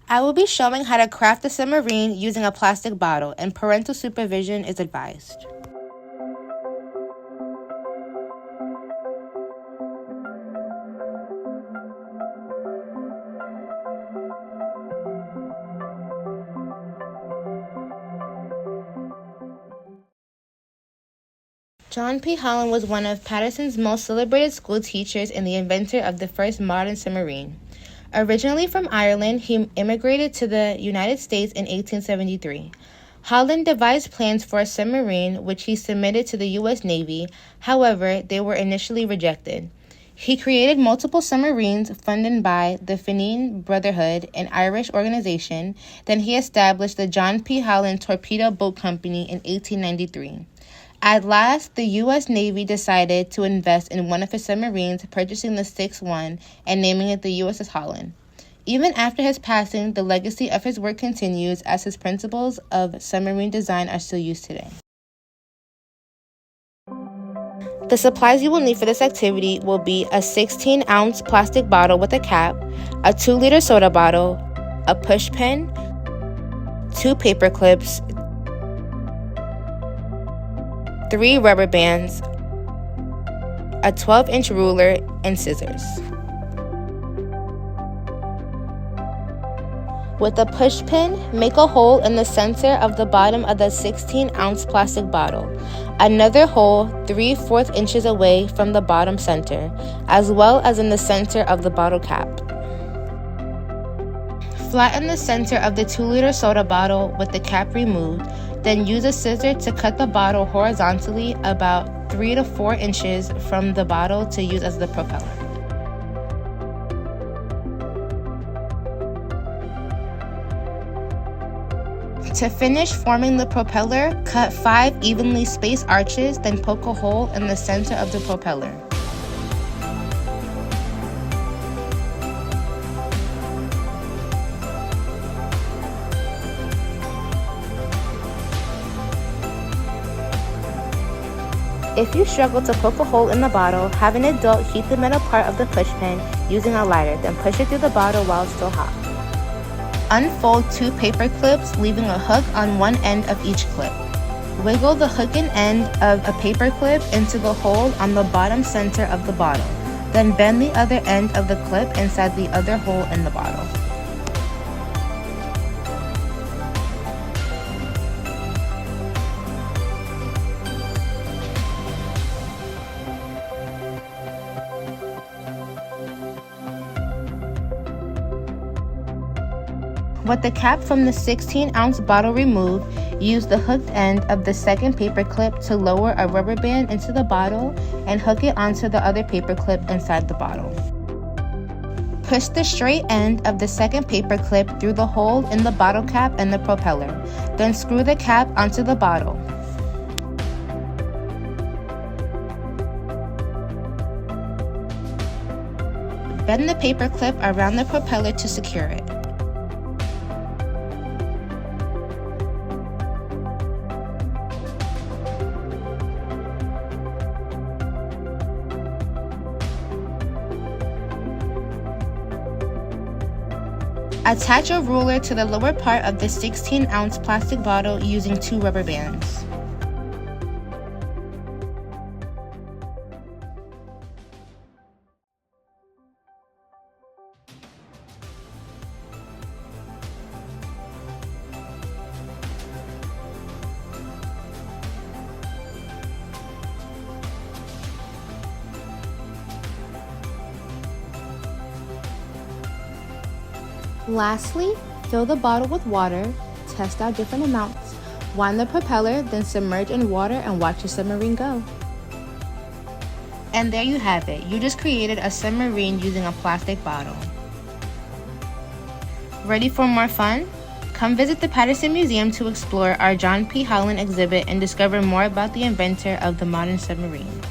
I will be showing how to craft a submarine using a plastic bottle, and parental supervision is advised. John P. Holland was one of Paterson's most celebrated school teachers and the inventor of the first modern submarine. Originally from Ireland, he immigrated to the United States in 1873. Holland devised plans for a submarine, which he submitted to the U.S. Navy. However, they were initially rejected. He created multiple submarines funded by the Fenian Brotherhood, an Irish organization. Then he established the John P. Holland Torpedo Boat Company in 1893. At last, the U.S. Navy decided to invest in one of his submarines, purchasing the 6-1 and naming it the USS Holland. Even after his passing, the legacy of his work continues as his principles of submarine design are still used today. The supplies you will need for this activity will be a 16-ounce plastic bottle with a cap, a 2-liter soda bottle, a push pin, 2 paper clips, 3 rubber bands, a 12-inch ruler, and scissors. With a push pin, make a hole in the center of the bottom of the 16-ounce plastic bottle. Another hole 3/4 inches away from the bottom center, as well as in the center of the bottle cap. Flatten the center of the 2-liter soda bottle with the cap removed. Then use a scissor to cut the bottle horizontally about 3 to 4 inches from the bottle to use as the propeller. To finish forming the propeller, cut 5 evenly spaced arches, then poke a hole in the center of the propeller. If you struggle to poke a hole in the bottle, have an adult heat the metal part of the push pin using a lighter, then push it through the bottle while it's still hot. Unfold 2 paper clips, leaving a hook on one end of each clip. Wiggle the hook and end of a paper clip into the hole on the bottom center of the bottle. Then bend the other end of the clip inside the other hole in the bottle. With the cap from the 16-ounce bottle removed, use the hooked end of the second paper clip to lower a rubber band into the bottle and hook it onto the other paper clip inside the bottle. Push the straight end of the second paper clip through the hole in the bottle cap and the propeller. Then screw the cap onto the bottle. Bend the paper clip around the propeller to secure it. Attach a ruler to the lower part of the 16-ounce plastic bottle using 2 rubber bands. Lastly, fill the bottle with water, test out different amounts, wind the propeller, then submerge in water and watch your submarine go. And there you have it. You just created a submarine using a plastic bottle. Ready for more fun? Come visit the Paterson Museum to explore our John P. Holland exhibit and discover more about the inventor of the modern submarine.